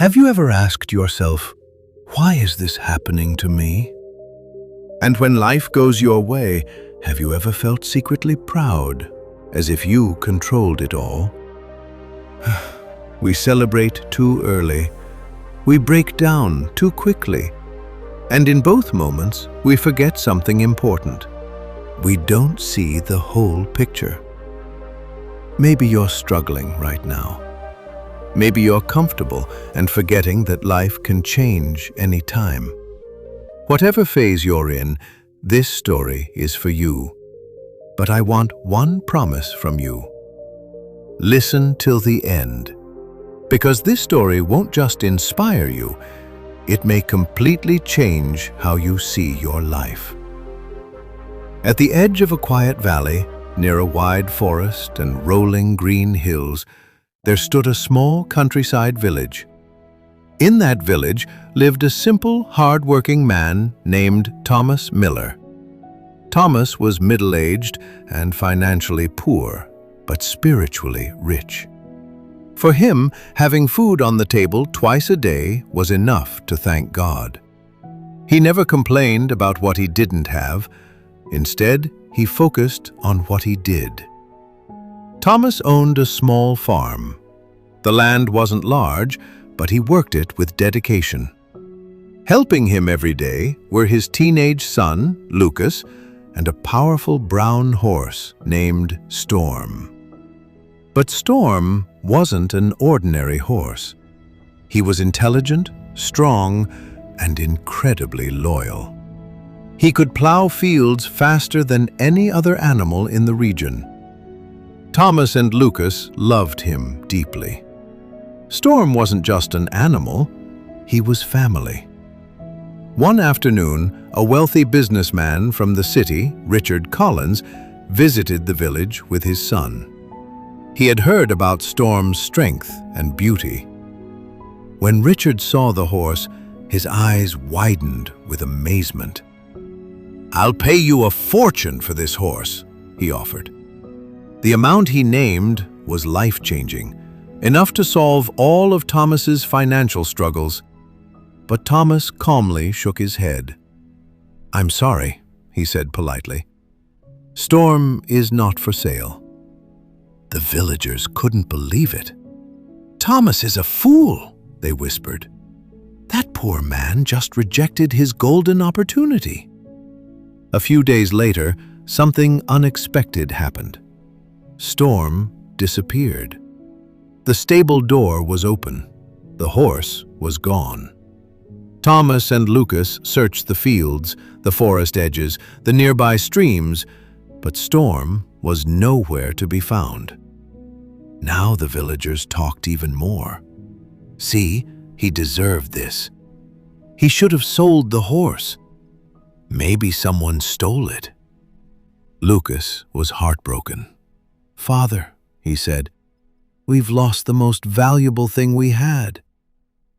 Have you ever asked yourself, why is this happening to me? And when life goes your way, have you ever felt secretly proud, as if you controlled it all? We celebrate too early. We break down too quickly. And in both moments, we forget something important. We don't see the whole picture. Maybe you're struggling right now. Maybe you're comfortable and forgetting that life can change any time. Whatever phase you're in, this story is for you. But I want one promise from you. Listen till the end. Because this story won't just inspire you, it may completely change how you see your life. At the edge of a quiet valley, near a wide forest and rolling green hills, there stood a small countryside village. In that village lived a simple, hard-working man named Thomas Miller. Thomas was middle-aged and financially poor, but spiritually rich. For him, having food on the table twice a day was enough to thank God. He never complained about what he didn't have. Instead, he focused on what he did. Thomas owned a small farm. The land wasn't large, but he worked it with dedication. Helping him every day were his teenage son, Lucas, and a powerful brown horse named Storm. But Storm wasn't an ordinary horse. He was intelligent, strong, and incredibly loyal. He could plow fields faster than any other animal in the region. Thomas and Lucas loved him deeply. Storm wasn't just an animal, he was family. One afternoon, a wealthy businessman from the city, Richard Collins, visited the village with his son. He had heard about Storm's strength and beauty. When Richard saw the horse, his eyes widened with amazement. "I'll pay you a fortune for this horse," he offered. The amount he named was life-changing, enough to solve all of Thomas's financial struggles. But Thomas calmly shook his head. "I'm sorry," he said politely. "Storm is not for sale." The villagers couldn't believe it. "Thomas is a fool," they whispered. "That poor man just rejected his golden opportunity." A few days later, something unexpected happened. Storm disappeared. The stable door was open. The horse was gone. Thomas and Lucas searched the fields, the forest edges, the nearby streams, but Storm was nowhere to be found. Now the villagers talked even more. "See, he deserved this. He should have sold the horse. Maybe someone stole it." Lucas was heartbroken. "Father," he said, "we've lost the most valuable thing we had.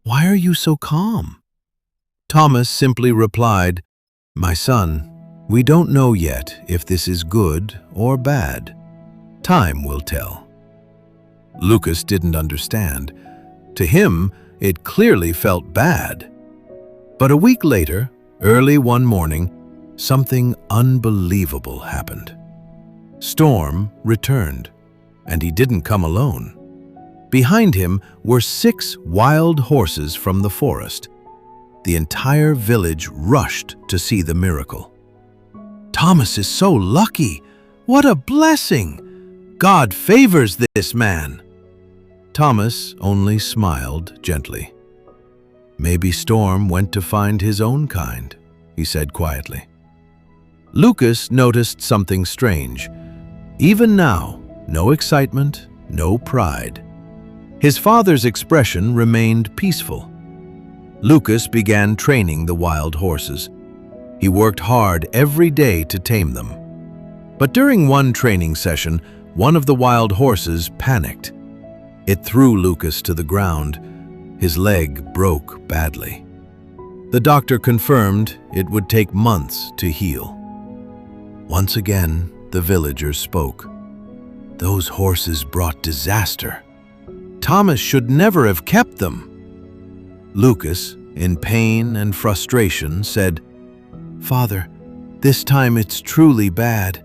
Why are you so calm?" Thomas simply replied, "My son, we don't know yet if this is good or bad. Time will tell." Lucas didn't understand. To him, it clearly felt bad. But a week later, early one morning, something unbelievable happened. Storm returned, and he didn't come alone. Behind him were 6 wild horses from the forest. The entire village rushed to see the miracle. "Thomas is so lucky! What a blessing! God favors this man!" Thomas only smiled gently. "Maybe Storm went to find his own kind," he said quietly. Lucas noticed something strange. Even now, no excitement, no pride. His father's expression remained peaceful. Lucas began training the wild horses. He worked hard every day to tame them. But during one training session, one of the wild horses panicked. It threw Lucas to the ground. His leg broke badly. The doctor confirmed it would take months to heal. Once again, the villagers spoke. "Those horses brought disaster. Thomas should never have kept them." Lucas, in pain and frustration, said, "Father, this time it's truly bad."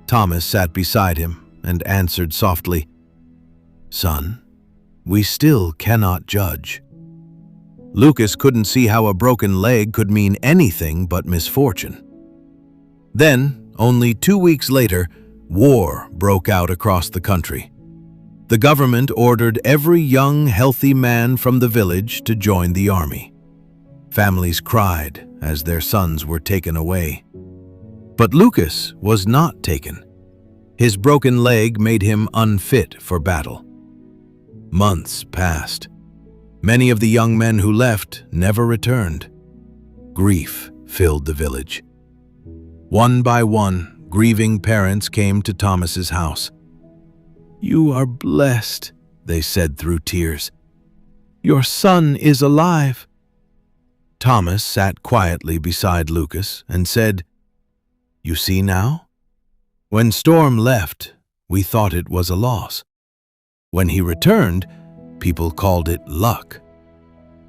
Thomas sat beside him and answered softly, "Son, we still cannot judge." Lucas couldn't see how a broken leg could mean anything but misfortune. Then, only 2 weeks later, war broke out across the country. The government ordered every young, healthy man from the village to join the army. Families cried as their sons were taken away. But Lucas was not taken. His broken leg made him unfit for battle. Months passed. Many of the young men who left never returned. Grief filled the village. One by one, grieving parents came to Thomas's house. "You are blessed," they said through tears. "Your son is alive." Thomas sat quietly beside Lucas and said, "You see now? When Storm left, we thought it was a loss. When he returned, people called it luck.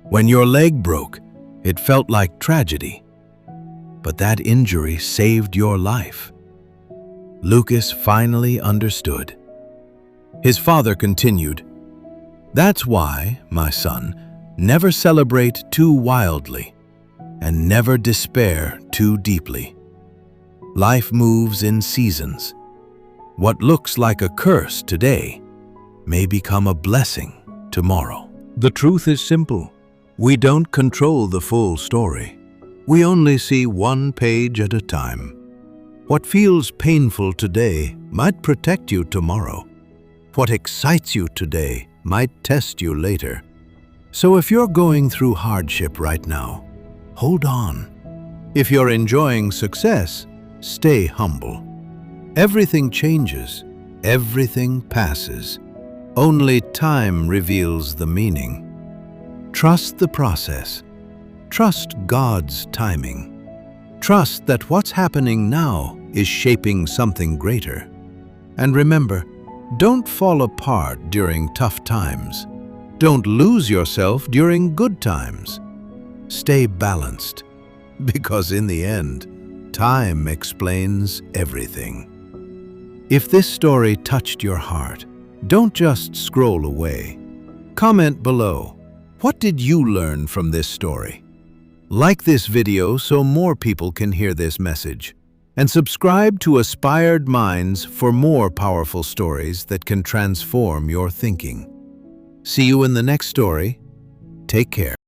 When your leg broke, it felt like tragedy. But that injury saved your life." Lucas finally understood. His father continued, "That's why, my son, never celebrate too wildly and never despair too deeply. Life moves in seasons. What looks like a curse today may become a blessing tomorrow." The truth is simple. We don't control the full story. We only see one page at a time. What feels painful today might protect you tomorrow. What excites you today might test you later. So if you're going through hardship right now, hold on. If you're enjoying success, stay humble. Everything changes, everything passes. Only time reveals the meaning. Trust the process. Trust God's timing. Trust that what's happening now is shaping something greater. And remember, don't fall apart during tough times. Don't lose yourself during good times. Stay balanced, because in the end, time explains everything. If this story touched your heart, don't just scroll away. Comment below. What did you learn from this story? Like this video so more people can hear this message. And subscribe to Aspired Minds for more powerful stories that can transform your thinking. See you in the next story. Take care.